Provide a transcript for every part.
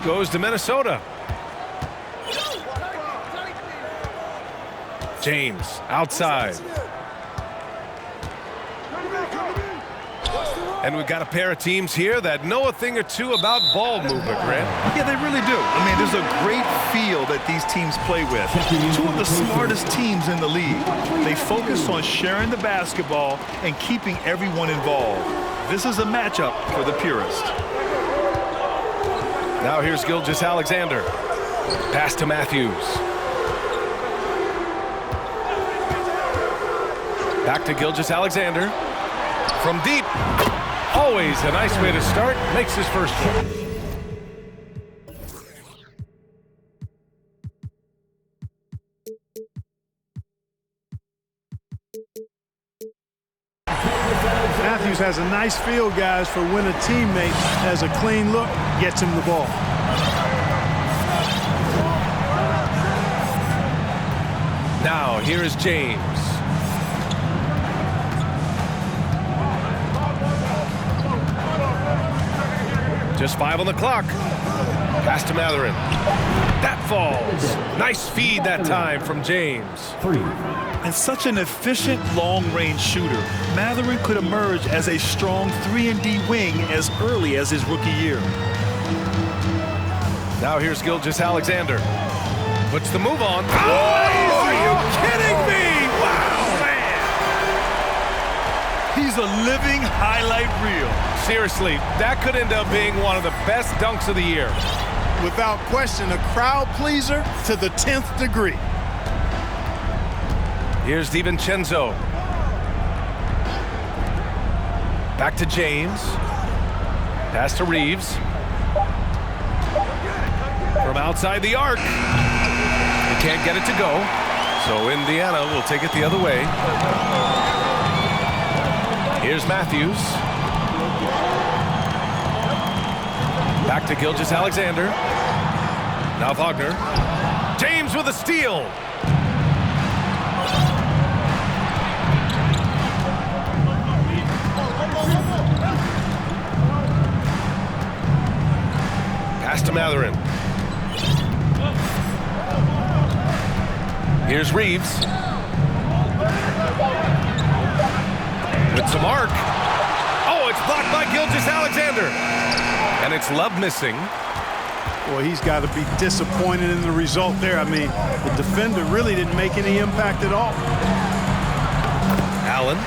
Goes to Minnesota. James outside. And we've got a pair of teams here that know a thing or two about ball movement, Grant. Yeah, they really do. I mean, there's a great feel that these teams play with. Two of the smartest teams in the league. They focus on sharing the basketball and keeping everyone involved. This is a matchup for the purist. Now here's Gilgeous-Alexander. Pass to Matthews. Back to Gilgeous-Alexander. From deep. Always a nice way to start. Makes his first one. Matthews has a nice feel, guys, for when a teammate has a clean look, gets him the ball. Now here is James. Just 5 on the clock. Pass to Matherin. That falls. Nice feed that time from James. And such an efficient long-range shooter, Matherin could emerge as a strong 3-and-D wing as early as his rookie year. Now here's Gilgeous-Alexander. Puts the move on. Oh, are you kidding me? Wow, man. He's a living highlight reel. Seriously, that could end up being one of the best dunks of the year. Without question, a crowd pleaser to the 10th degree. Here's DiVincenzo. Back to James. Pass to Reeves. From outside the arc. He can't get it to go. So Indiana will take it the other way. Here's Matthews. Back to Gilgeous-Alexander. Now Wagner. James with a steal. Pass to Matherin. Here's Reeves. With some arc. Oh, it's blocked by Gilgeous-Alexander. And it's Love missing. Boy, he's got to be disappointed in the result there. I mean, the defender really didn't make any impact at all. Allen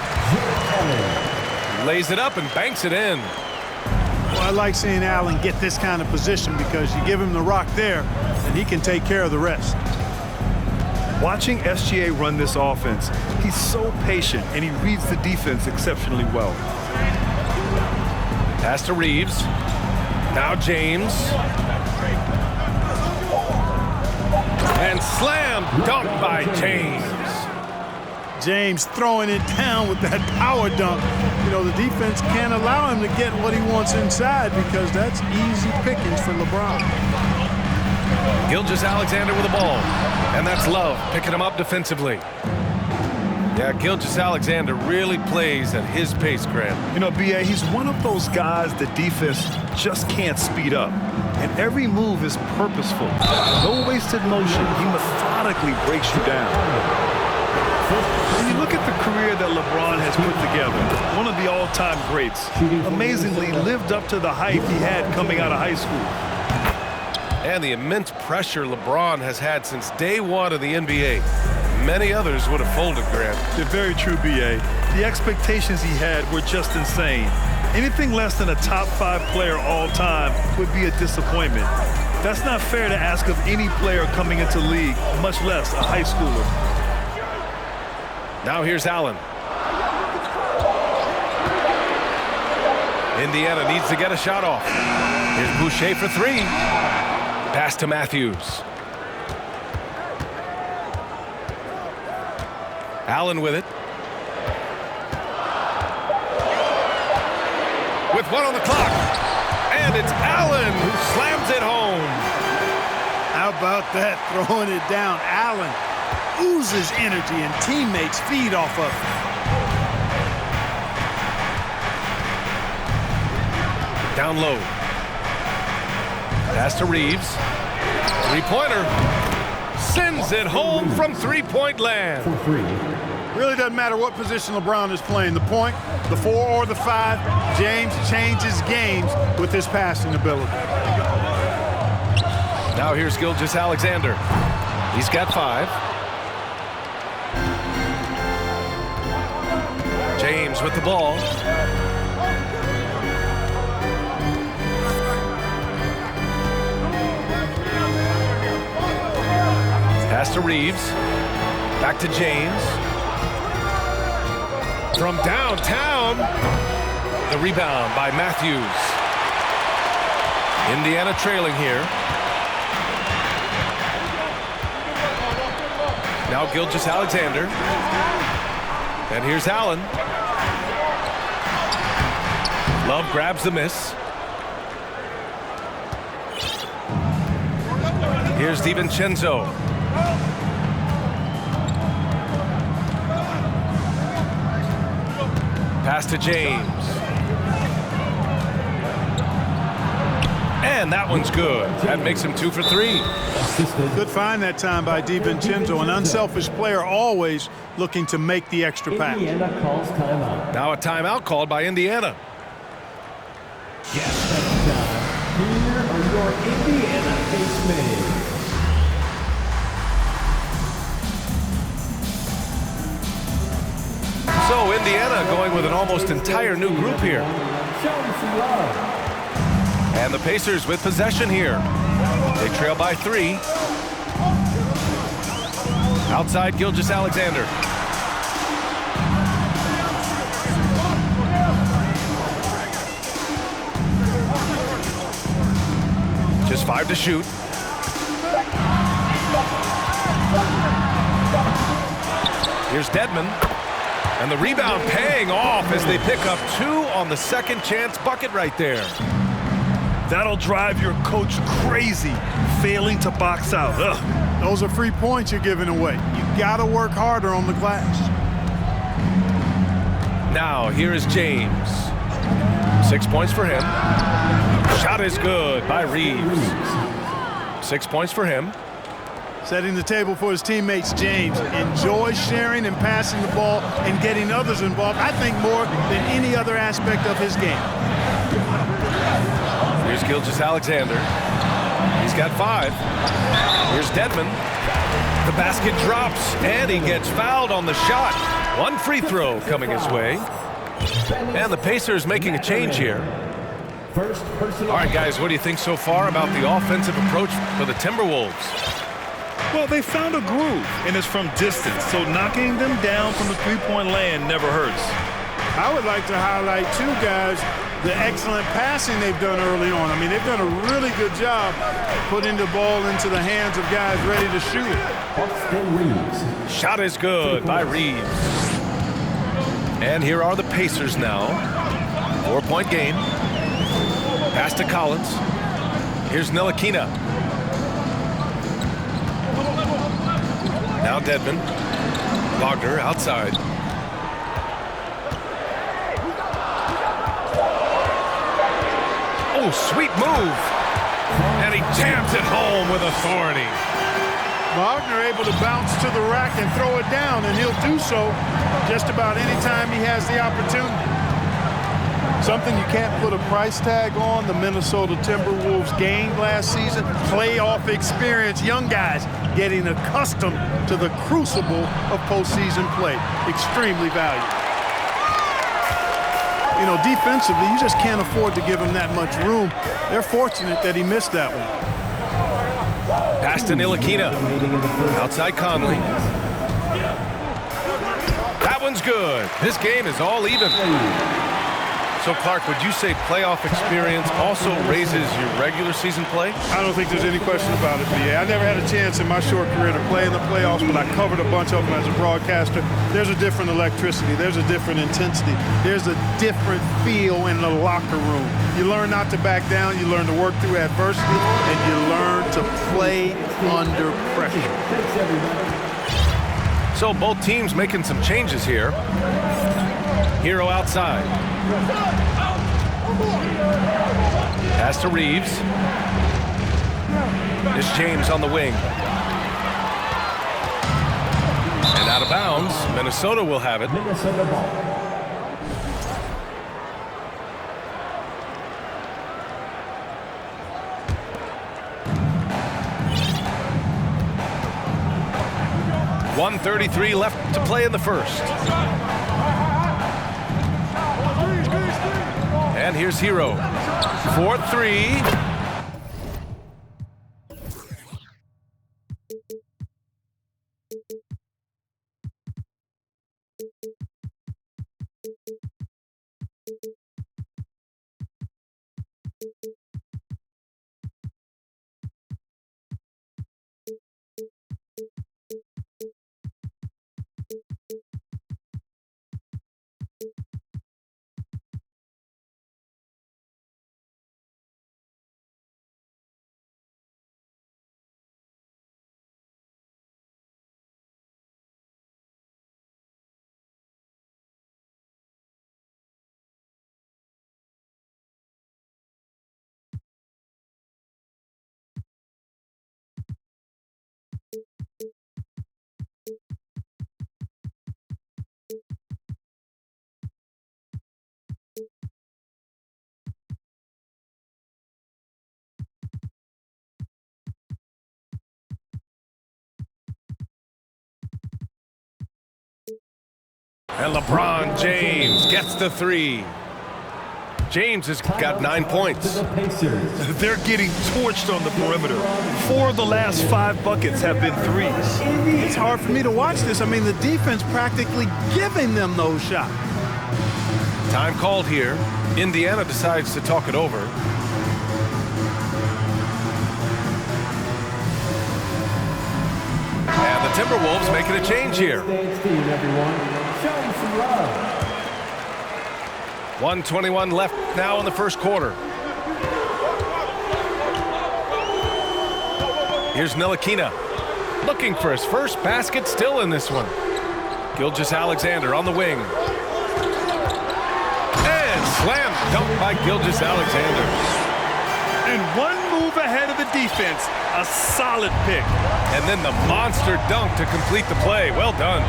lays it up and banks it in. Well, I like seeing Allen get this kind of position because you give him the rock there and he can take care of the rest. Watching SGA run this offense, he's so patient and he reads the defense exceptionally well. Pass to Reeves. Now James. And slam dunk by James. James throwing it down with that power dunk. You know, the defense can't allow him to get what he wants inside because that's easy pickings for LeBron. Gilgeous-Alexander with the ball. And that's Love picking him up defensively. Yeah, Gilgeous-Alexander really plays at his pace, Grant. You know, B.A., he's one of those guys the defense just can't speed up. And every move is purposeful. No wasted motion. He methodically breaks you down. When you look at the career that LeBron has put together, one of the all-time greats, amazingly lived up to the hype he had coming out of high school. And the immense pressure LeBron has had since day one of the NBA. Many others would have folded, Grant. They're very true, B.A. The expectations he had were just insane. Anything less than a top 5 player all time would be a disappointment. That's not fair to ask of any player coming into the league, much less a high schooler. Now here's Allen. Indiana needs to get a shot off. Here's Boucher for 3. Pass to Matthews. Allen with it. With 1 on the clock. And it's Allen who slams it home. How about that, throwing it down? Allen oozes energy and teammates feed off of it. Down low. Pass to Reeves. Three-pointer. Sends it home from three-point land. Really doesn't matter what position LeBron is playing, the point, the 4 or the 5, James changes games with his passing ability. Now here's Gilgeous-Alexander. He's got 5. James with the ball. Pass to Reeves. Back to James. From downtown, the rebound by Matthews. Indiana trailing here. Now Gilgeous-Alexander. And here's Allen. Love grabs the miss. Here's DiVincenzo. Pass to James. And that one's good. That makes him 2 for 3. Good find that time by DiVincenzo, an unselfish player always looking to make the extra pass. Indiana calls timeout. Now a timeout called by Indiana. Here are your Indiana case minutes. So Indiana going with an almost entire new group here. And the Pacers with possession here. They trail by 3. Outside Gilgeous-Alexander. Just 5 to shoot. Here's Dedmon. And the rebound paying off as they pick up 2 on the second chance bucket right there. That'll drive your coach crazy, failing to box out. Ugh. Those are free points you're giving away. You got to work harder on the glass. Now here is James. 6 points for him. Shot is good by Reeves. 6 points for him. Setting the table for his teammates, James enjoys sharing and passing the ball and getting others involved, I think, more than any other aspect of his game. Here's Gilgeous-Alexander. He's got 5. Here's Dedmon. The basket drops, and he gets fouled on the shot. 1 free throw coming his way. And the Pacers making a change here. All right, guys, what do you think so far about the offensive approach for the Timberwolves? Well, they found a groove, and it's from distance, so knocking them down from the three-point land never hurts. I would like to highlight, too, guys, the excellent passing they've done early on. I mean, they've done a really good job putting the ball into the hands of guys ready to shoot it. Shot is good by Reeves. And here are the Pacers now. 4-point game. Pass to Collins. Here's Ntilikina. Now Dedmon. Wagner outside. Oh, sweet move. And he jams it home with authority. Wagner able to bounce to the rack and throw it down, and he'll do so just about any time he has the opportunity. Something you can't put a price tag on, the Minnesota Timberwolves gained last season. Playoff experience, young guys getting accustomed to the crucible of postseason play. Extremely valuable. You know, defensively, you just can't afford to give him that much room. They're fortunate that he missed that one. Pass to Ntilikina. Outside Conley. That one's good. This game is all even. So, Clark, would you say playoff experience also raises your regular season play? I don't think there's any question about it, BA. I never had a chance in my short career to play in the playoffs, but I covered a bunch of them as a broadcaster. There's a different electricity. There's a different intensity. There's a different feel in the locker room. You learn not to back down. You learn to work through adversity, and you learn to play under pressure. So both teams making some changes here. Hero outside. Pass to Reeves. It's James on the wing. And out of bounds. Minnesota will have it. Minnesota ball. .133 left to play in the first. And here's Hero. 4-3. And LeBron James gets the 3. James has got 9 points. They're getting torched on the perimeter. 4 of the last 5 buckets have been threes. It's hard for me to watch this. I mean, the defense practically giving them those shots. Time called here. Indiana decides to talk it over. And the Timberwolves making a change here. 1:21 left now in the first quarter. Here's Ntilikina looking for his first basket, still in this one. Gilgeous-Alexander on the wing. And slam dunk by Gilgeous-Alexander. And one move ahead of the defense. A solid pick. And then the monster dunk to complete the play. Well done.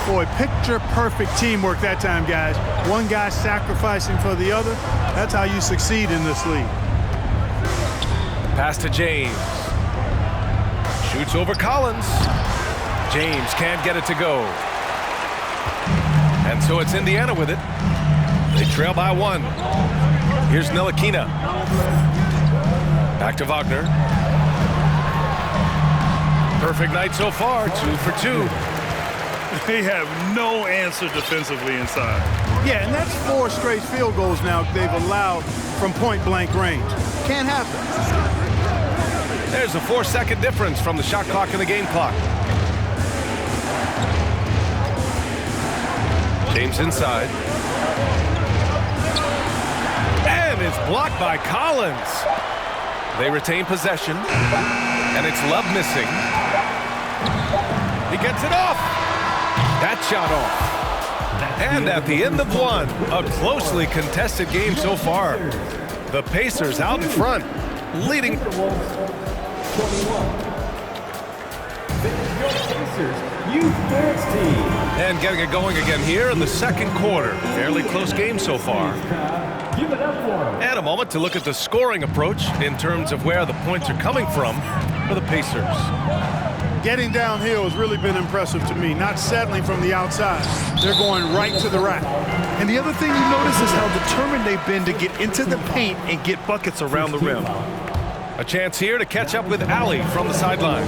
Boy, picture-perfect teamwork that time, guys. One guy sacrificing for the other. That's how you succeed in this league. Pass to James. Shoots over Collins. James can't get it to go. And so it's Indiana with it. They trail by 1. Here's Ntilikina. Back to Wagner. Perfect night so far, 2 for 2. They have no answer defensively inside. Yeah, and that's 4 straight field goals now they've allowed from point-blank range. Can't happen. There's a 4-second difference from the shot clock and the game clock. James inside. And it's blocked by Collins. They retain possession. And it's Love missing. He gets it off. That shot off. And at the end of 1, a closely contested game so far. The Pacers out in front, leading. And getting it going again here in the second quarter. Fairly close game so far. And a moment to look at the scoring approach in terms of where the points are coming from for the Pacers. Getting downhill has really been impressive to me. Not settling from the outside. They're going right to the rack. And the other thing you notice is how determined they've been to get into the paint and get buckets around the rim. A chance here to catch up with Allie from the sideline.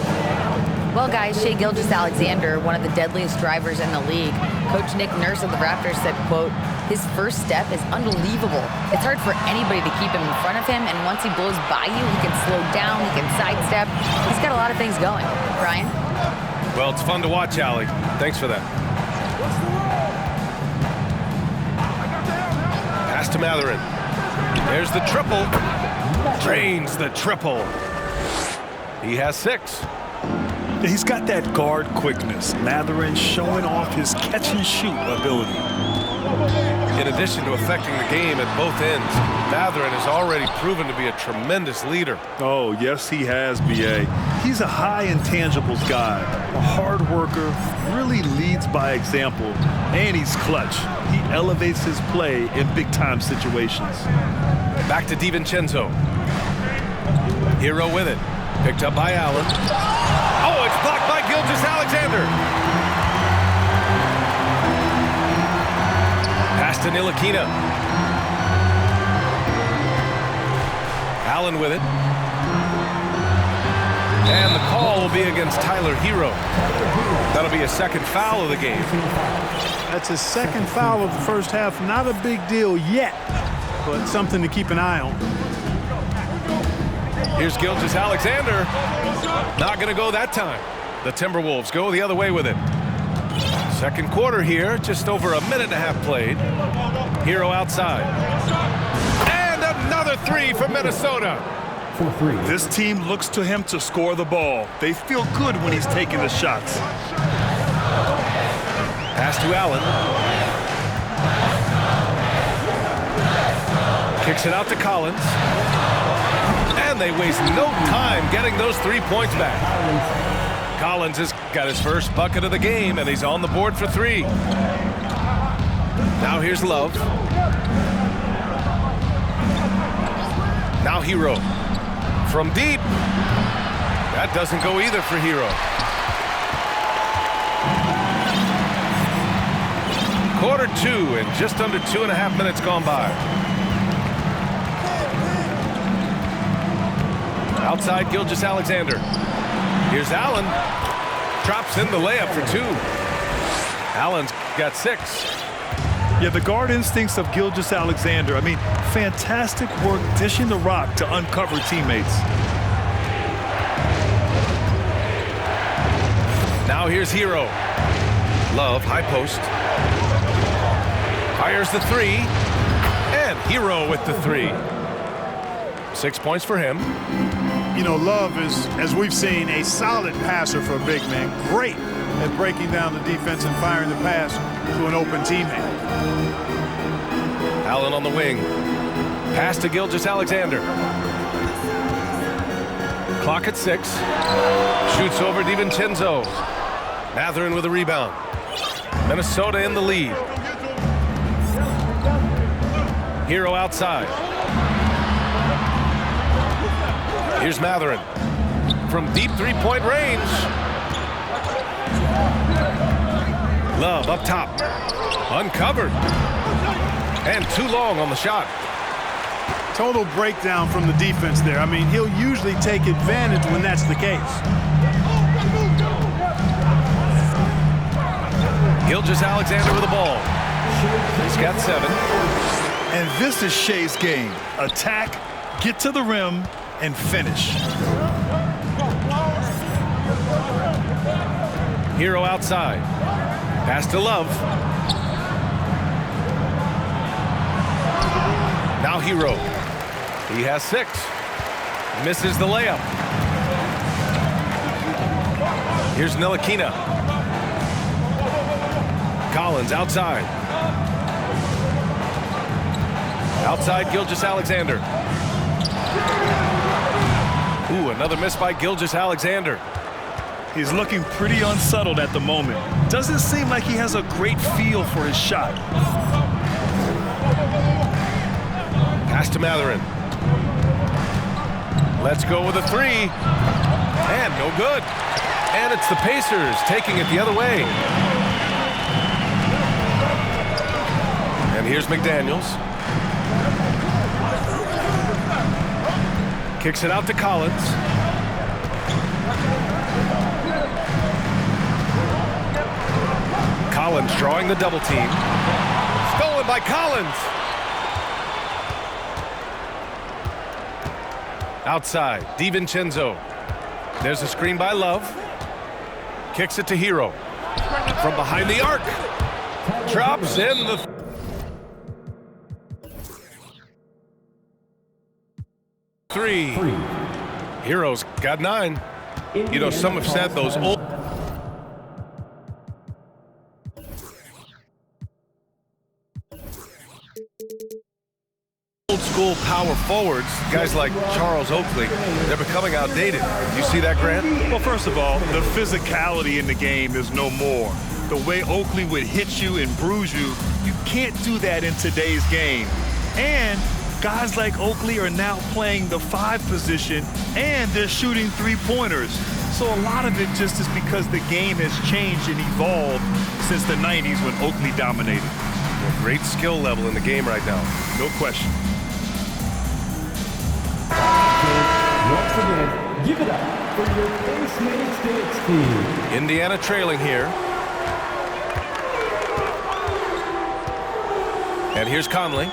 Well, guys, Shai Gilgeous-Alexander, one of the deadliest drivers in the league. Coach Nick Nurse of the Raptors said, quote, "His first step is unbelievable. It's hard for anybody to keep him in front of him, and once he blows by you, he can slow down, he can sidestep. He's got a lot of things going." Brian? Well, it's fun to watch, Allie. Thanks for that. Pass to Mathurin. There's the triple. Drains the triple. He has 6. He's got that guard quickness. Mathurin showing off his catch-and-shoot ability. In addition to affecting the game at both ends, Mathurin has already proven to be a tremendous leader. Oh, yes, he has, B.A. He's a high intangibles guy, a hard worker, really leads by example, and he's clutch. He elevates his play in big-time situations. Back to DiVincenzo. Hero with it. Picked up by Allen. Oh, it's blocked by Gilgeous-Alexander. Pass to Ntilikina. Allen with it. And the call will be against Tyler Hero. That'll be a second foul of the game. That's his second foul of the first half. Not a big deal yet, but something to keep an eye on. Here's Gilgeous-Alexander. Not going to go that time. The Timberwolves go the other way with it. Second quarter here, just over a minute and a half played. Hero outside. And another three from Minnesota. For three. This team looks to him to score the ball. They feel good when he's taking the shots. Pass to Allen. Kicks it out to Collins. And they waste no time getting those 3 points back. Collins has got his first bucket of the game, and he's on the board for three. Now here's Love. Now Hero. From deep. That doesn't go either for Hero. Quarter two and just under 2.5 minutes gone by. Outside Gilgeous-Alexander. Here's Allen. Drops in the layup for two. Allen's got 6. Yeah, the guard instincts of Gilgeous-Alexander. I mean, fantastic work dishing the rock to uncover teammates. Now here's Hero. Love, high post. Fires the three. And Hero with the 3. 6 points for him. You know, Love is, as we've seen, a solid passer for a big man. Great at breaking down the defense and firing the pass to an open teammate. Allen on the wing. Pass to Gilgeous-Alexander. Clock at 6. Shoots over DiVincenzo. Mathurin with a rebound. Minnesota in the lead. Hero outside. Here's Mathurin. From deep three-point range. Love up top. Uncovered. And too long on the shot. Total breakdown from the defense there. I mean, he'll usually take advantage when that's the case. Gilgeous-Alexander with the ball. He's got 7. And this is Shea's game. Attack, get to the rim, and finish. Hero outside. Pass to Love. Now Hero. He has 6. Misses the layup. Here's Ntilikina. Collins outside. Outside Gilgeous-Alexander. Ooh, another miss by Gilgeous-Alexander. He's looking pretty unsettled at the moment. Doesn't seem like he has a great feel for his shot. Pass to Mathurin. Let's go with a 3. And no good. And it's the Pacers taking it the other way. And here's McDaniels. Kicks it out to Collins. Collins drawing the double team. Stolen by Collins. Outside, DiVincenzo. There's a screen by Love. Kicks it to Hero. From behind the arc. Drops in the... Three. Hero's got 9. You know, some have said those old... old power forwards, guys like Charles Oakley, they're becoming outdated. You see that, Grant? Well, first of all, the physicality in the game is no more. The way Oakley would hit you and bruise you, you can't do that in today's game. And guys like Oakley are now playing the 5 position, and they're shooting 3-pointers. So a lot of it just is because the game has changed and evolved since the 90s when Oakley dominated. A great skill level in the game right now. No question. Once again, give it up for your Case Min Stakes team. Indiana trailing here. And here's Conley.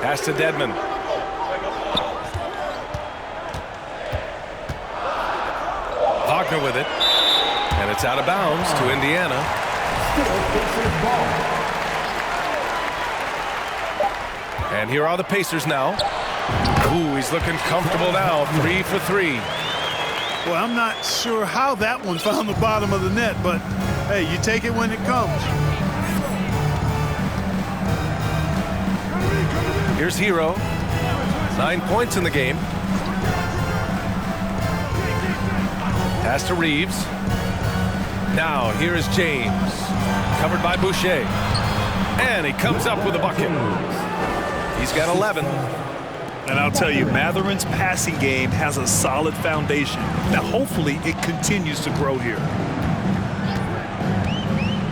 Pass to Dedmon. Wagner with it. And it's out of bounds to Indiana. And here are the Pacers now. Ooh, he's looking comfortable now. 3 for 3. Well, I'm not sure how that one found the bottom of the net, but hey, you take it when it comes. Here's Hero. 9 points in the game. Pass to Reeves. Now here is James. Covered by Boucher. And he comes up with a bucket. He's got 11. And I'll tell you, Matherin's passing game has a solid foundation. Now, hopefully, it continues to grow here.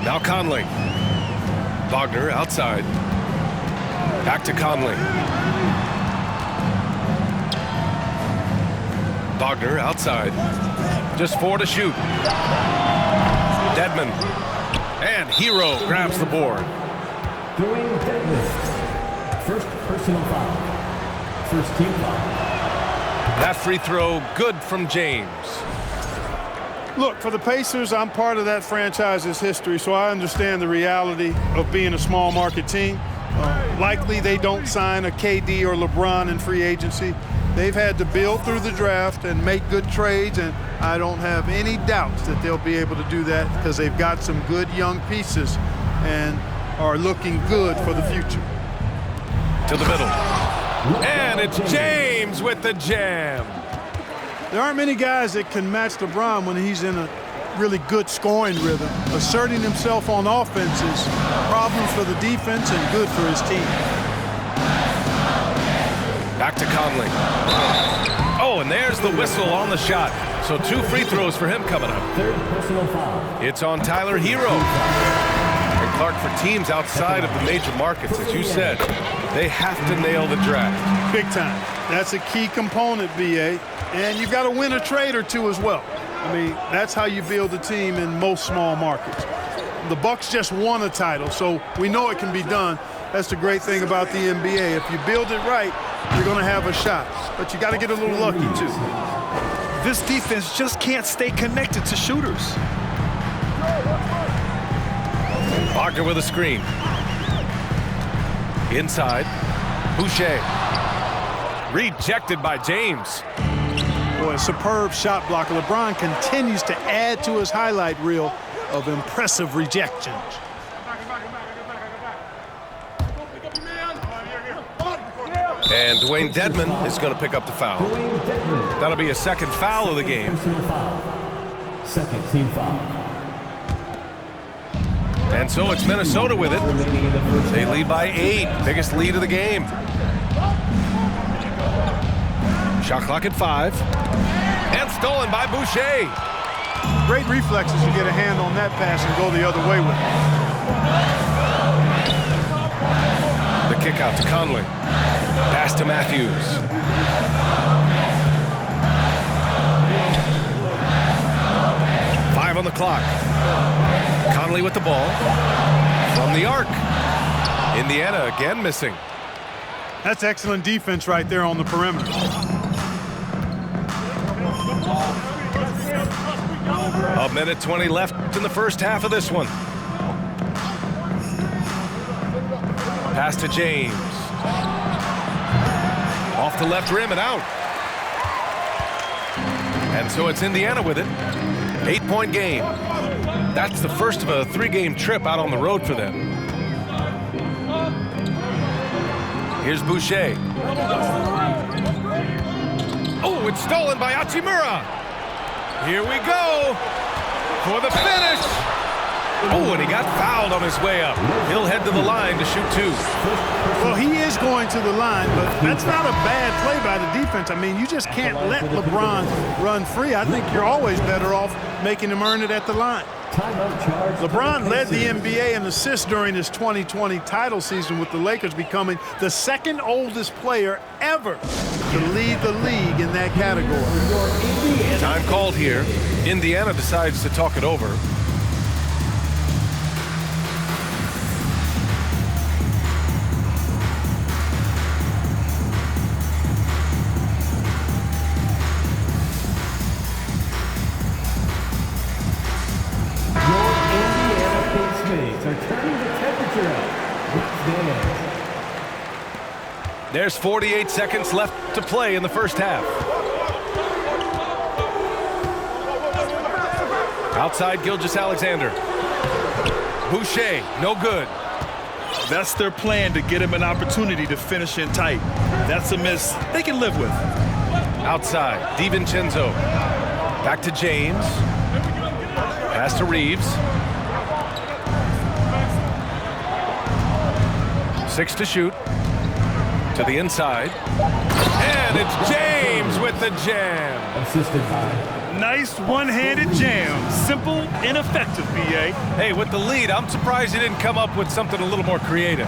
Now Conley. Wagner outside. Back to Conley. Wagner outside. Just 4 to shoot. Dedmon. And Hero grabs the board. Dwayne Dedmon. First personal foul. First team foul. That free throw good from James. Look, for the Pacers, I'm part of that franchise's history, so I understand the reality of being a small market team. Likely they don't sign a KD or LeBron in free agency. They've had to build through the draft and make good trades, and I don't have any doubts that they'll be able to do that because they've got some good young pieces and are looking good for the future. To the middle. And it's James with the jam. There aren't many guys that can match LeBron when he's in a really good scoring rhythm. Asserting himself on offense is problems for the defense and good for his team. Back to Conley. Oh, and there's the whistle on the shot. So 2 free throws for him coming up. Third personal foul. It's on Tyler Hero. And Clark, for teams outside of the major markets, as you said, they have to nail the draft. Big time. That's a key component, BA. And you've got to win a trade or two as well. I mean, that's how you build a team in most small markets. The Bucks just won a title, so we know it can be done. That's the great thing about the NBA. If you build it right, you're going to have a shot. But you got to get a little lucky, too. This defense just can't stay connected to shooters. Wagner with a screen. Inside. Boucher. Rejected by James. Boy, a superb shot blocker. LeBron continues to add to his highlight reel of impressive rejections. And Dwayne Dedmon is going to pick up the foul. That'll be a second foul of the game. Second team foul. And so it's Minnesota with it. They lead by 8. Biggest lead of the game. Shot clock at 5. And stolen by Boucher. Great reflexes to get a hand on that pass and go the other way with it. The kick out to Conley. Pass to Matthews. Five on the clock. Conley with the ball. From the arc. Indiana again missing. That's excellent defense right there on the perimeter. A minute 20 left in the first half of this one. Pass to James. Off the left rim and out. And so it's Indiana with it. 8-point game. That's the first of a 3-game trip out on the road for them. Here's Boucher. Oh, it's stolen by Hachimura. Here we go for the finish. Oh, and he got fouled on his way up. He'll head to the line to shoot 2. Well, he is going to the line, but that's not a bad play by the defense. I mean, you just can't let LeBron run free. I think you're always better off making him earn it at the line. LeBron led the NBA in assists during his 2020 title season, with the Lakers becoming the second oldest player ever to lead the league in that category. Time called here. Indiana decides to talk it over. There's 48 seconds left to play in the first half. Outside Gilgeous-Alexander. Boucher, no good. That's their plan, to get him an opportunity to finish in tight. That's a miss they can live with. Outside, DiVincenzo. Back to James. Pass to Reeves. 6 to shoot. To the inside. And it's James with the jam. Assisted by. Nice one-handed jam. Simple and effective, B.A. Hey, with the lead, I'm surprised he didn't come up with something a little more creative.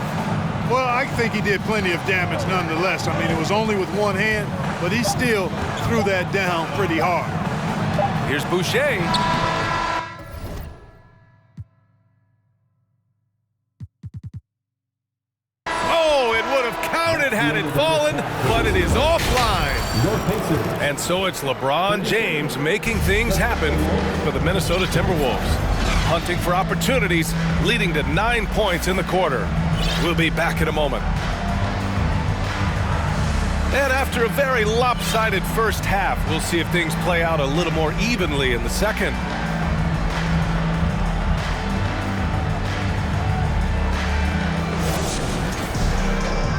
Well, I think he did plenty of damage nonetheless. I mean, it was only with one hand, but he still threw that down pretty hard. Here's Boucher. Had it fallen, but it is offline. And so it's LeBron James making things happen for the Minnesota Timberwolves. Hunting for opportunities, leading to 9 points in the quarter. We'll be back in a moment. And after a very lopsided first half, we'll see if things play out a little more evenly in the second.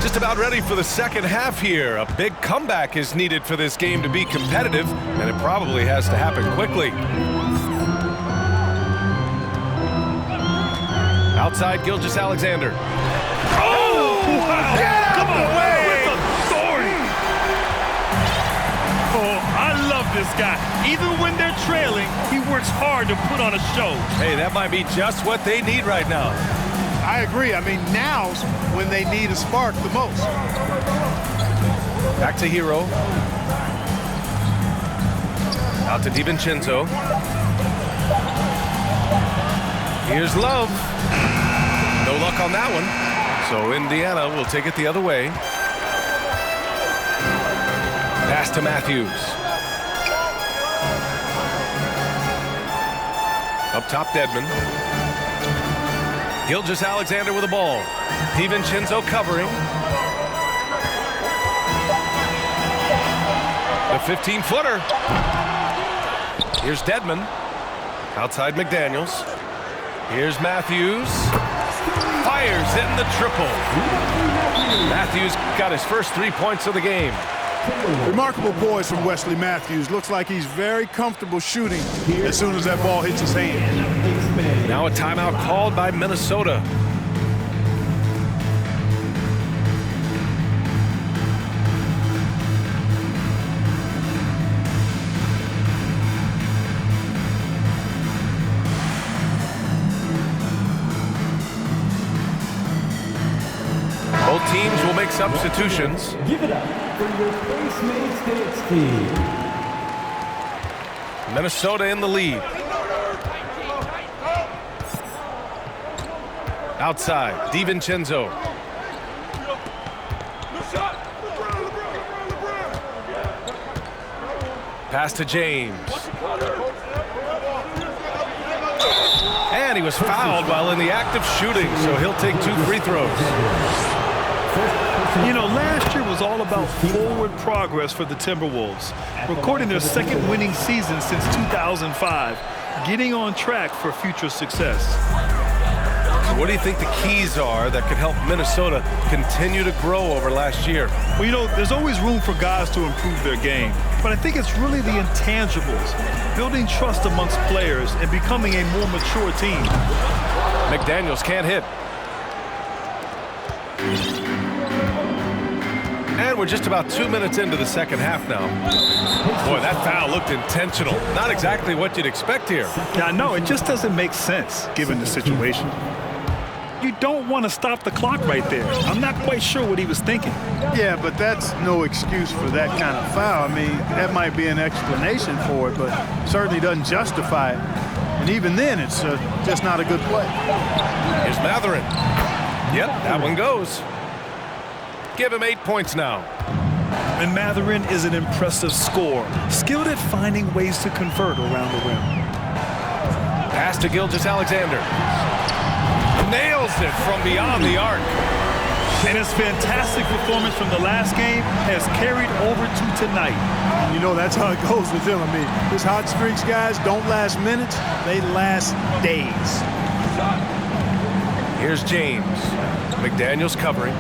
Just about ready for the second half here. A big comeback is needed for this game to be competitive, and it probably has to happen quickly. Outside Gilgeous-Alexander. Oh! Wow. Get out of the way! With authority! Oh, I love this guy. Even when they're trailing, he works hard to put on a show. Hey, that might be just what they need right now. I agree. I mean, now's when they need a spark the most. Back to Hero. Out to DiVincenzo. Here's Love. No luck on that one. So Indiana will take it the other way. Pass to Matthews. Up top, Dedmon. Gilgeous-Alexander with the ball. DiVincenzo covering. The 15-footer. Here's Dedmon. Outside McDaniels. Here's Matthews. Fires in the triple. Matthews got his first 3 points of the game. Remarkable poise from Wesley Matthews. Looks like he's very comfortable shooting as soon as that ball hits his hand. Now a timeout called by Minnesota. Both teams will make substitutions. Give it up for your Postmates dance team. Minnesota in the lead. Outside, DiVincenzo. Pass to James. And he was fouled while in the act of shooting, so he'll take 2 free throws. You know, last year was all about forward progress for the Timberwolves, recording their second winning season since 2005. getting on track for future success. So what do you think the keys are that could help Minnesota continue to grow over last year? Well, you know, there's always room for guys to improve their game, but I think it's really the intangibles, building trust amongst players and becoming a more mature team. McDaniels can't hit. And we're just about 2 minutes into the second half now. Boy, that foul looked intentional. Not exactly what you'd expect here. Yeah, I know. It just doesn't make sense given the situation. You don't want to stop the clock right there. I'm not quite sure what he was thinking. Yeah, but that's no excuse for that kind of foul. I mean, that might be an explanation for it, but certainly doesn't justify it. And even then, it's just not a good play. Here's Matherin. Yep, that one goes. Give him 8 points now. And Matherin is an impressive scorer, skilled at finding ways to convert around the rim. Pass to Gilgeous-Alexander. Nails it from beyond the arc. And his fantastic performance from the last game has carried over to tonight. You know, that's how it goes with him. I mean, his hot streaks, guys, don't last minutes. They last days. Here's James. McDaniels covering.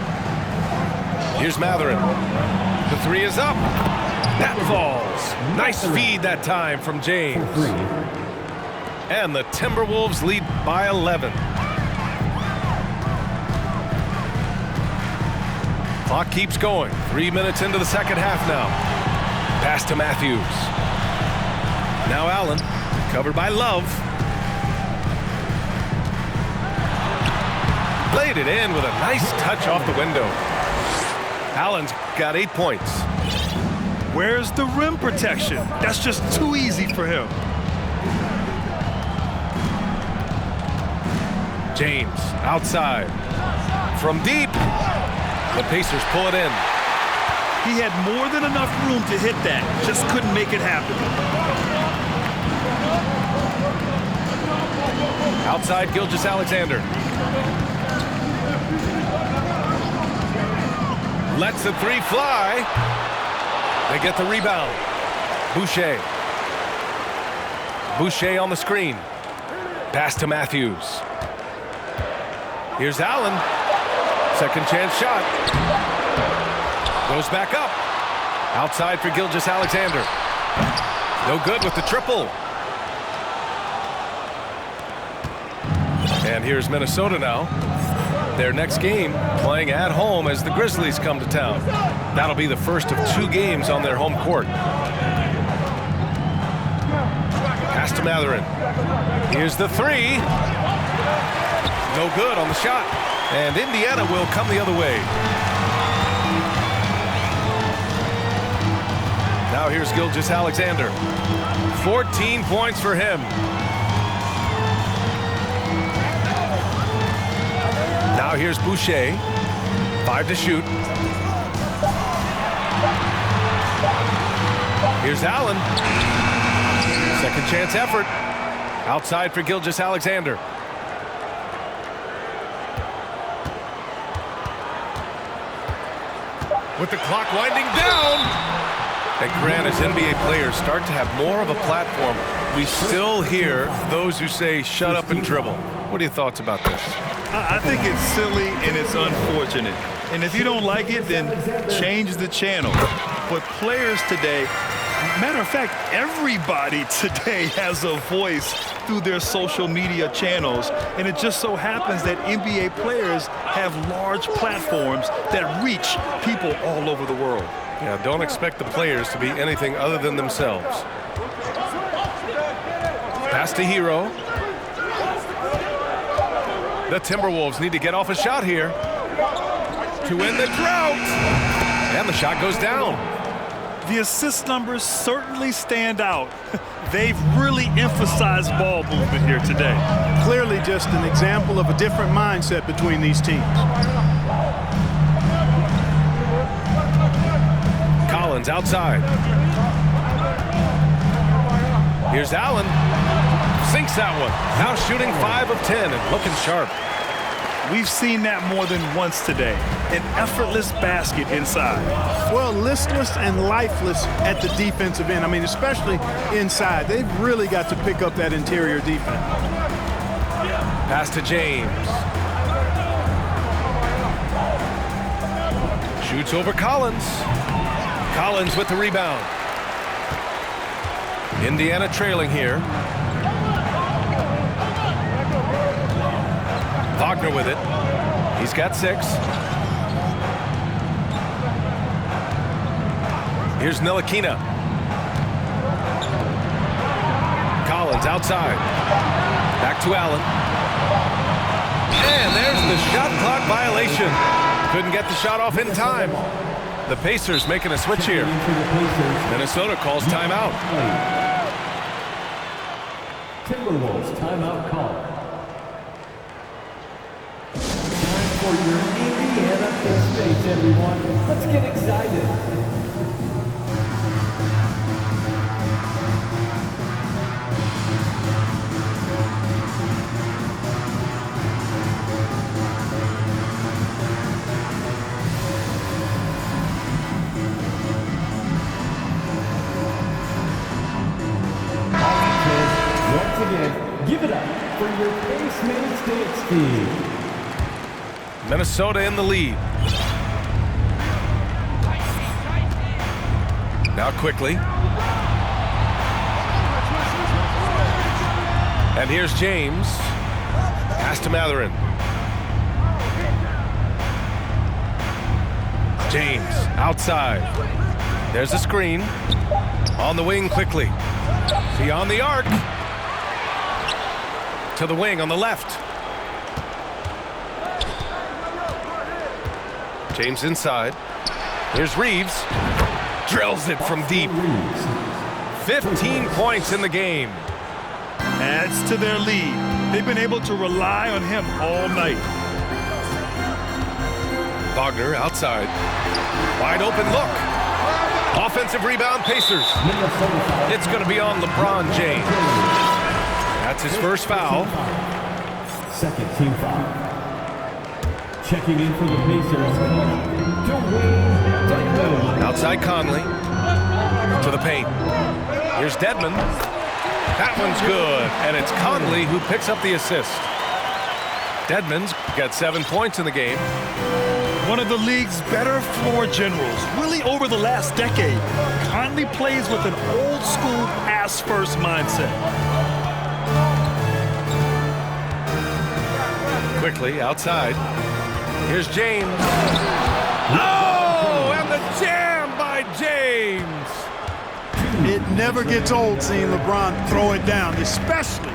Here's Matherin. The three is up. That falls. Nice feed that time from James. And the Timberwolves lead by 11. Clock keeps going. 3 minutes into the second half now. Pass to Matthews. Now Allen, covered by Love. Laid it in with a nice touch off the window. Allen's got 8 points. Where's the rim protection? That's just too easy for him. James outside. From deep. The Pacers pull it in. He had more than enough room to hit that. Just couldn't make it happen. Outside Gilgeous-Alexander. Lets the three fly. They get the rebound. Boucher. Boucher on the screen. Pass to Matthews. Here's Allen. Second chance shot. Goes back up. Outside for Gilgeous-Alexander. No good with the triple. And here's Minnesota now. Their next game playing at home as the Grizzlies come to town. That'll be the first of 2 games on their home court. Pass to Matherin. Here's the three. No good on the shot. And Indiana will come the other way. Now here's Gilgeous-Alexander. 14 points for him. Now here's Boucher. 5 to shoot. Here's Allen. Second chance effort. Outside for Gilgeous-Alexander. With the clock winding down. And Grant, as NBA players start to have more of a platform, we still hear those who say, shut up and dribble. What are your thoughts about this? I think it's silly and it's unfortunate. And if you don't like it, then change the channel. But players today, matter of fact, everybody today has a voice through their social media channels. And it just so happens that NBA players have large platforms that reach people all over the world. Yeah, don't expect the players to be anything other than themselves. Pass to Hero. The Timberwolves need to get off a shot here to end the drought. And the shot goes down. The assist numbers certainly stand out. They've really emphasized ball movement here today. Clearly just an example of a different mindset between these teams. Collins outside. Here's Allen. Sinks that one. Now shooting 5 of 10 and looking sharp. We've seen that more than once today. An effortless basket inside. Well, listless and lifeless at the defensive end. I mean, especially inside. They've really got to pick up that interior defense. Pass to James. Shoots over Collins. Collins with the rebound. Indiana trailing here. Wagner with it. He's got 6. Here's Ntilikina. Collins outside. Back to Allen. And there's the shot clock violation. Couldn't get the shot off in time. The Pacers making a switch here. Minnesota calls timeout. Timberwolves timeout call. Time for your Indiana Pacers, everyone. Let's get excited. Once again, give it up for your Pace Minutes Dance team. Minnesota in the lead. Now quickly. And here's James. Pass to Mathurin. James outside. There's a screen. On the wing quickly. Beyond the arc. To the wing on the left. James inside. Here's Reeves. Drills it from deep. 15 points in the game. Adds to their lead. They've been able to rely on him all night. Wagner outside. Wide open look. Offensive rebound, Pacers. It's going to be on LeBron James. That's his first foul. Second team foul. Checking in for the Pacers. Outside Conley. To the paint. Here's Dedmon. That one's good. And it's Conley who picks up the assist. Dedmon's got 7 points in the game. One of the league's better floor generals, really over the last decade. Conley plays with an old-school pass-first mindset. Quickly outside. Here's James. Oh, and the jam by James. It never gets old seeing LeBron throw it down, especially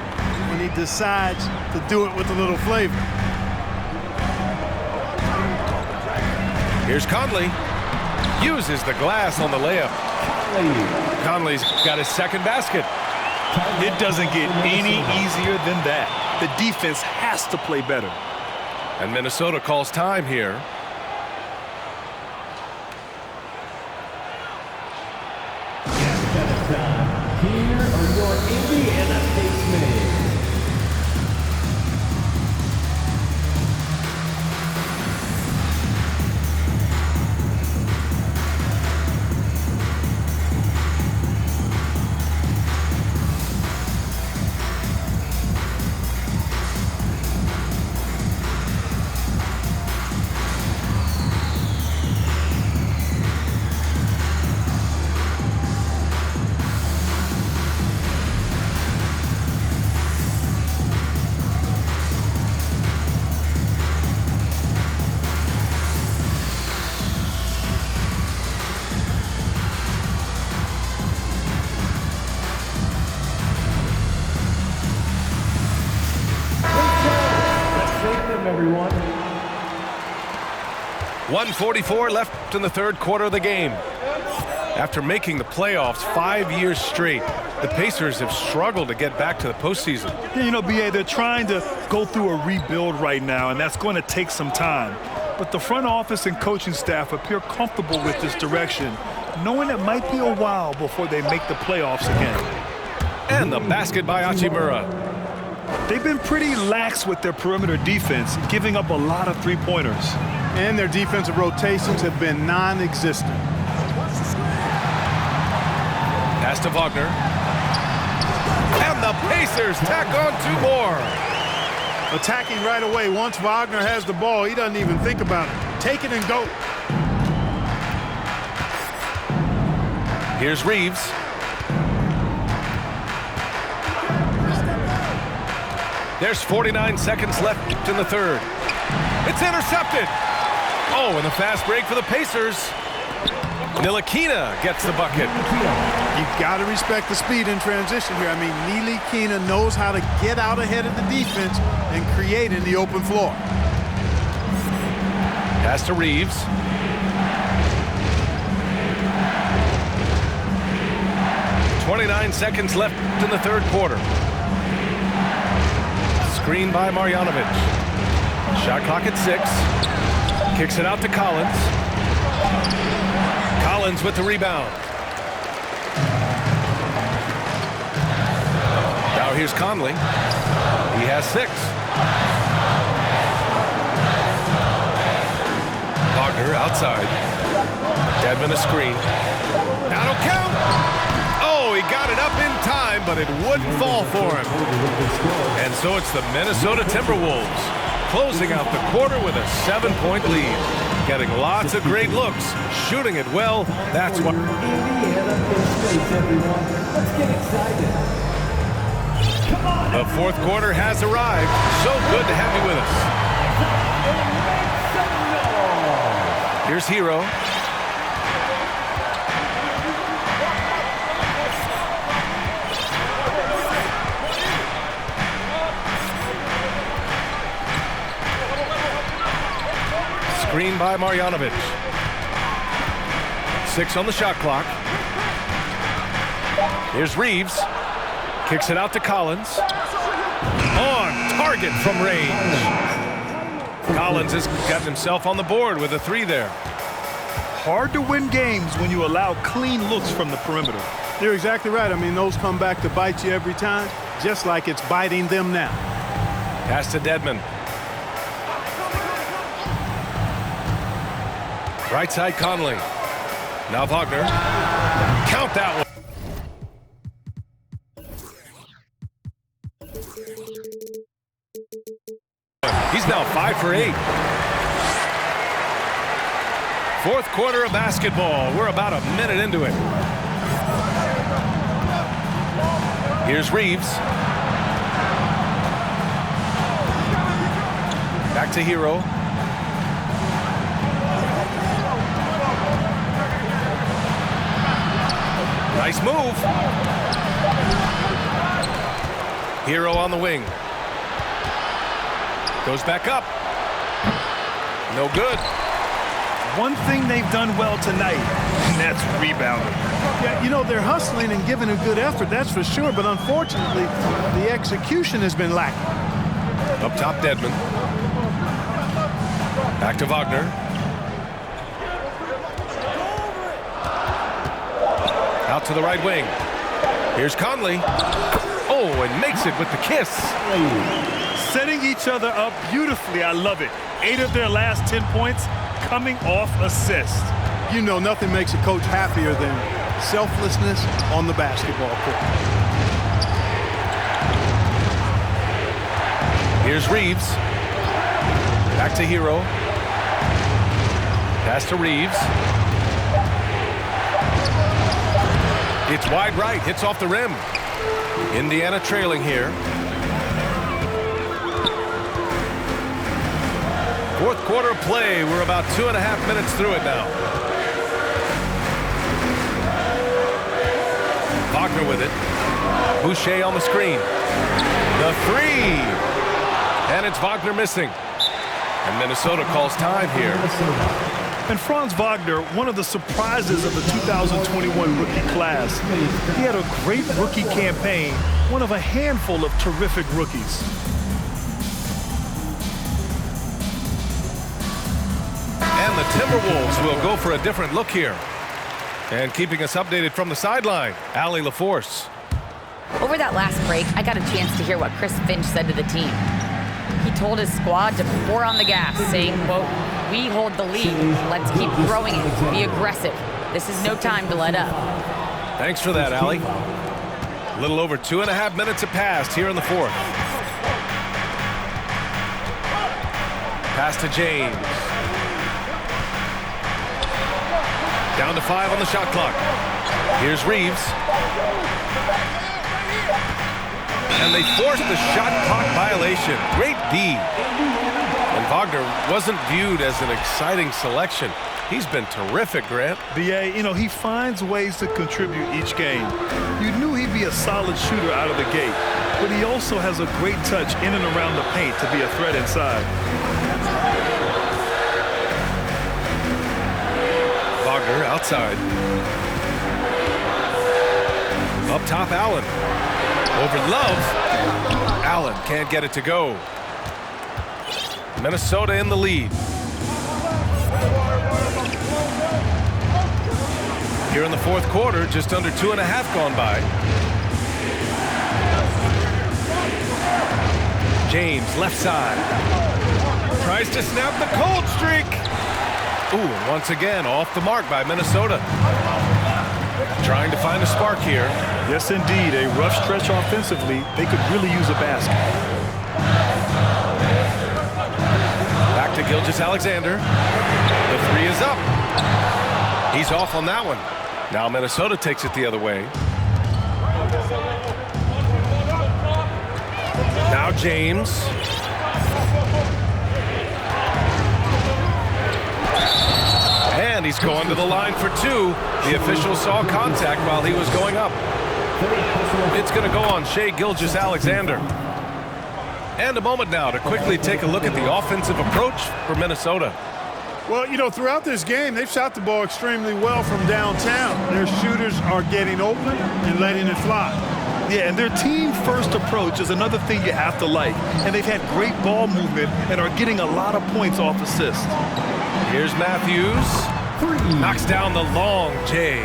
when he decides to do it with a little flavor. Here's Conley. Uses the glass on the layup. Conley's got his second basket. It doesn't get any easier than that. The defense has to play better. And Minnesota calls time here. Here are your Indiana Pace Minutes. Everyone. 1:44 left in the third quarter of the game. After making the playoffs 5 years straight, the Pacers have struggled to get back to the postseason. Yeah, you know, BA, they're trying to go through a rebuild right now, and that's going to take some time. But the front office and coaching staff appear comfortable with this direction, knowing it might be a while before they make the playoffs again. And the basket by Hachimura. They've been pretty lax with their perimeter defense, giving up a lot of three-pointers. And their defensive rotations have been non-existent. Pass to Wagner. And the Pacers tack on 2 more. Attacking right away. Once Wagner has the ball, he doesn't even think about it. Take it and go. Here's Reeves. There's 49 seconds left in the third. It's intercepted. Oh, and the fast break for the Pacers. Ntilikina gets the bucket. You've got to respect the speed in transition here. I mean, Ntilikina knows how to get out ahead of the defense and create in the open floor. Pass to Reeves. .29 seconds left in the third quarter. Screen by Marjanovic. Shot clock at 6. Kicks it out to Collins. Collins with the rebound. Now here's Conley. He has 6. Wagner outside. Dedmon a screen. That'll count. Oh, he got it up in time, but it wouldn't fall for him. And so it's the Minnesota Timberwolves closing out the quarter with a 7-point lead. Getting lots of great looks, shooting it well. That's what. Indiana in space, everyone. Let's get excited. Come on. The fourth quarter has arrived. So good to have you with us. Here's Hero. Screen by Marjanovic. 6 on the shot clock. Here's Reeves. Kicks it out to Collins. On target from range. Collins has gotten himself on the board with a 3 there. Hard to win games when you allow clean looks from the perimeter. You're exactly right. I mean, those come back to bite you every time, just like it's biting them now. Pass to Dedmon. Right side Conley. Now Wagner. Count that one. He's now 5 for 8. Fourth quarter of basketball. We're about a minute into it. Here's Reeves. Back to Hero. Nice move. Hero on the wing. Goes back up. No good. One thing they've done well tonight, and that's rebounding. Yeah, you know, they're hustling and giving a good effort, that's for sure, but unfortunately, the execution has been lacking. Up top, Dedmon. Back to Wagner. Out to the right wing. Here's Conley. Oh, and makes it with the kiss. Setting each other up beautifully. I love it. 8 of their last 10 points coming off assist. You know, nothing makes a coach happier than selflessness on the basketball court. Here's Reeves. Back to Hero. Pass to Reeves. It's wide right, hits off the rim. Indiana trailing here. Fourth quarter play, we're about 2.5 minutes through it now. Wagner with it. Boucher on the screen. The 3. And it's Wagner missing. And Minnesota calls time here. And Franz Wagner, one of the surprises of the 2021 rookie class. He had a great rookie campaign, one of a handful of terrific rookies. And the Timberwolves will go for a different look here. And keeping us updated from the sideline, Allie LaForce. Over that last break, I got a chance to hear what Chris Finch said to the team. He told his squad to pour on the gas, saying, quote, "We hold the lead. Let's keep throwing it. Be aggressive. This is no time to let up." Thanks for that, Allie. A little over 2.5 minutes have passed here in the fourth. Pass to James. Down to 5 on the shot clock. Here's Reeves. And they forced the shot clock violation. Great D. And Wagner wasn't viewed as an exciting selection. He's been terrific, Grant. BA, he finds ways to contribute each game. You knew he'd be a solid shooter out of the gate, but he also has a great touch in and around the paint to be a threat inside. Wagner outside. Up top, Allen. Over Love. Allen can't get it to go. Minnesota in the lead. Here in the fourth quarter, just under 2.5 gone by. James, left side. Tries to snap the cold streak. Ooh, and once again, off the mark by Minnesota. Trying to find a spark here. Yes, indeed. A rough stretch offensively. They could really use a basket. Back to Gilgeous-Alexander. The three is up. He's off on that one. Now Minnesota takes it the other way. Now James. And he's going to the line for 2. The official saw contact while he was going up. It's going to go on Shai Gilgeous-Alexander. And a moment now to quickly take a look at the offensive approach for Minnesota. Well, throughout this game, they've shot the ball extremely well from downtown. Their shooters are getting open and letting it fly. Yeah, and their team-first approach is another thing you have to like. And they've had great ball movement and are getting a lot of points off assists. Here's Matthews. Knocks down the long J.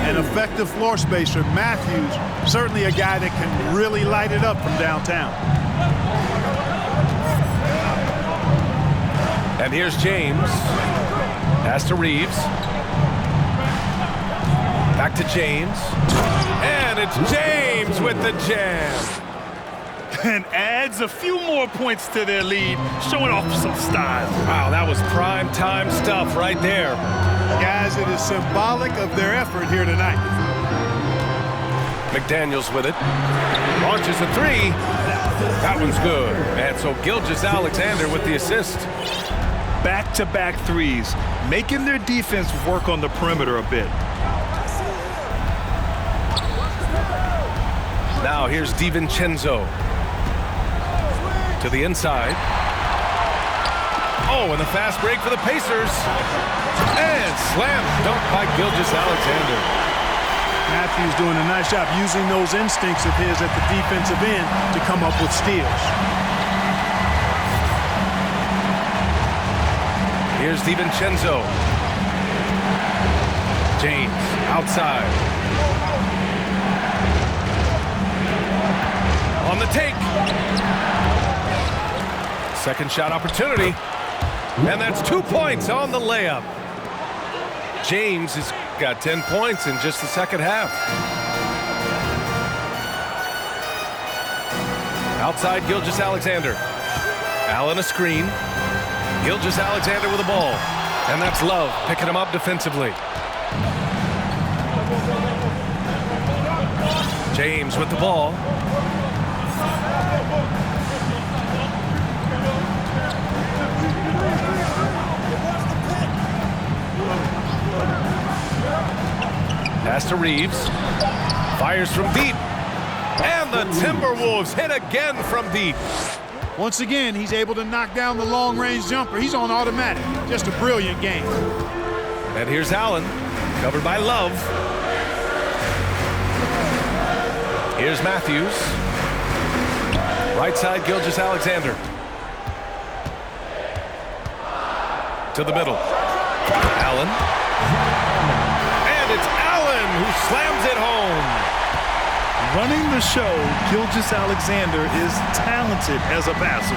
An effective floor spacer. Matthews, certainly a guy that can really light it up from downtown. And here's James. Pass to Reeves. Back to James. And it's James with the jam. And adds a few more points to their lead, showing off some style. Wow, that was prime time stuff right there. Guys, it is symbolic of their effort here tonight. McDaniels with it. Launches a 3. That one's good. And so Gilgeous-Alexander with the assist. Back-to-back threes, making their defense work on the perimeter a bit. Now here's DiVincenzo. To the inside. Oh, and the fast break for the Pacers. And slam dunk by Gilgeous-Alexander. Matthews doing a nice job using those instincts of his at the defensive end to come up with steals. Here's DiVincenzo. James outside. On the take. Second shot opportunity. And that's 2 points on the layup. James has got 10 points in just the second half. Outside Gilgeous-Alexander. Allen a screen. Gilgeous-Alexander with the ball. And that's Love picking him up defensively. James with the ball. Pass to Reeves. Fires from deep. And the Timberwolves hit again from deep. Once again, he's able to knock down the long-range jumper. He's on automatic. Just a brilliant game. And here's Allen, covered by Love. Here's Matthews. Right side, Gilgeous-Alexander. To the middle. Allen. And it's Allen who slams it home. Running the show, Gilgeous-Alexander is talented as a passer.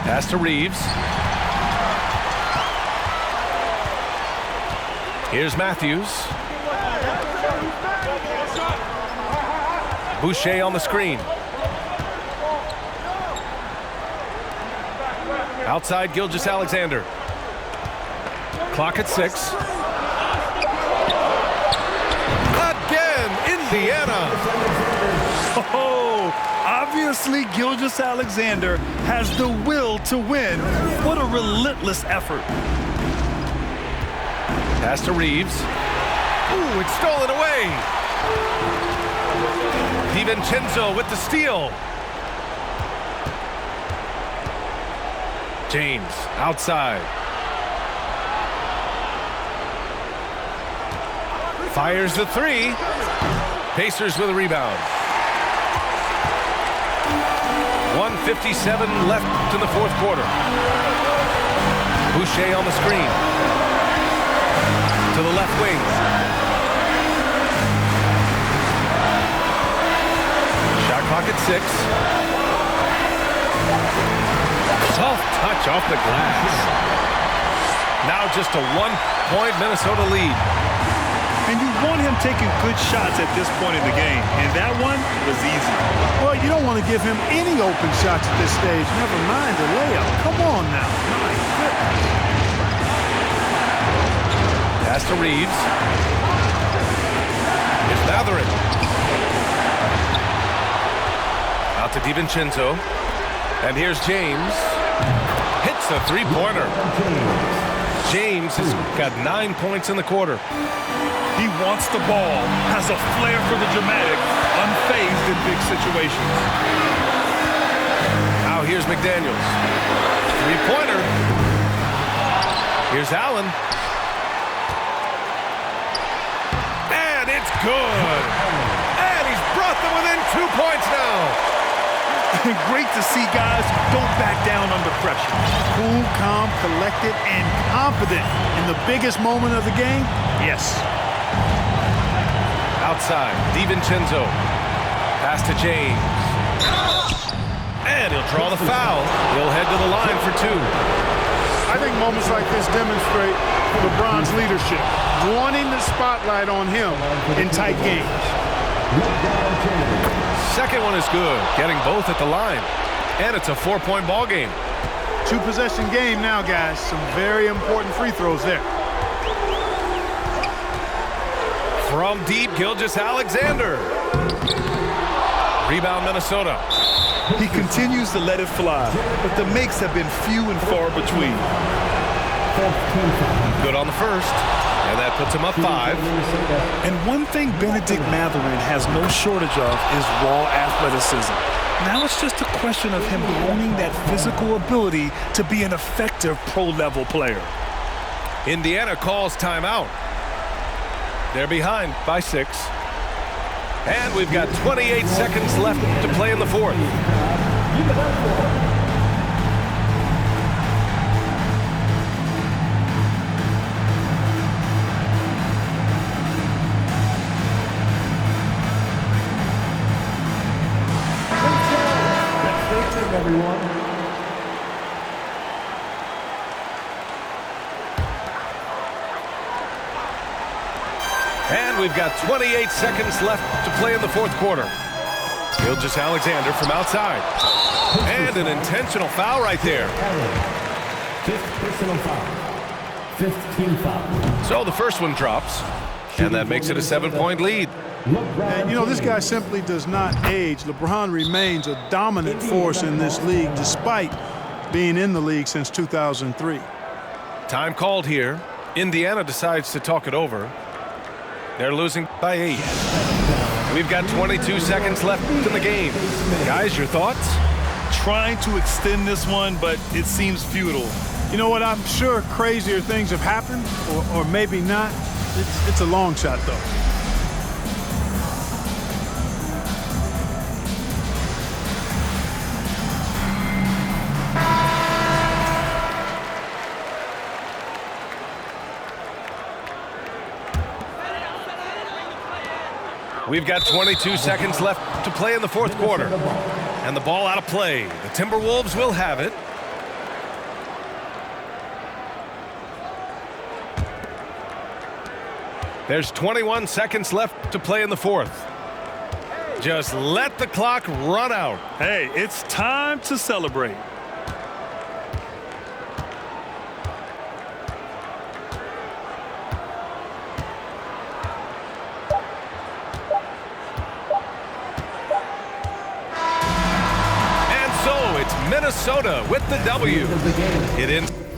Pass to Reeves. Here's Matthews. Boucher on the screen. Outside Gilgeous-Alexander. Clock at 6. Again, Indiana. Oh, obviously Gilgeous-Alexander has the will to win. What a relentless effort. Pass to Reeves. Ooh, it's stolen away. DiVincenzo with the steal. James outside. Fires the 3. Pacers with a rebound. 1:57 left in the fourth quarter. Boucher on the screen. To the left wing. Shot clock at 6. Soft touch off the glass. Now just a 1-point Minnesota lead. And you want him taking good shots at this point in the game. And that one was easy. Well, you don't want to give him any open shots at this stage. Never mind the layup. Come on now. My goodness. Pass to Reeves. It's Matherin. Out to DiVincenzo. And here's James. Hits a 3-pointer. James has got 9 points in the quarter. He wants the ball, has a flair for the dramatic, unfazed in big situations. Now here's McDaniels. 3-pointer. Here's Allen. And it's good. And he's brought them within 2 points now. Great to see guys who don't back down under pressure. Cool, calm, collected, and confident in the biggest moment of the game. Yes. Outside, DiVincenzo. Pass to James. And he'll draw the foul. He'll head to the line for 2. I think moments like this demonstrate LeBron's leadership, wanting the spotlight on him in tight games. Second one is good, getting both at the line. And it's a 4-point ball game. 2-possession game now, guys. Some very important free throws there. From deep, Gilgeous-Alexander. Rebound, Minnesota. He continues to let it fly, but the makes have been few and far between. Good on the first, and that puts him up 5. And one thing Benedict Matherin has no shortage of is raw athleticism. Now it's just a question of him honing that physical ability to be an effective pro-level player. Indiana calls timeout. They're behind by 6. And we've got 28 seconds left to play in the fourth. Everyone. And we've got 28 seconds left to play in the fourth quarter. Gilgeous-Alexander from outside. And an intentional foul right there. Fifth personal foul. 5th team foul. So the first one drops, and that makes it a 7-point lead. And, you know, this guy simply does not age. LeBron remains a dominant force in this league despite being in the league since 2003. Time called here. Indiana decides to talk it over. They're losing by 8. We've got 22 seconds left in the game. Guys, your thoughts? Trying to extend this one, but it seems futile. You know what? I'm sure crazier things have happened, or maybe not. It's a long shot, though. We've got 22 seconds left to play in the fourth quarter. And the ball out of play. The Timberwolves will have it. There's 21 seconds left to play in the fourth. Just let the clock run out. Hey, it's time to celebrate. And so it's Minnesota with the W. It ends.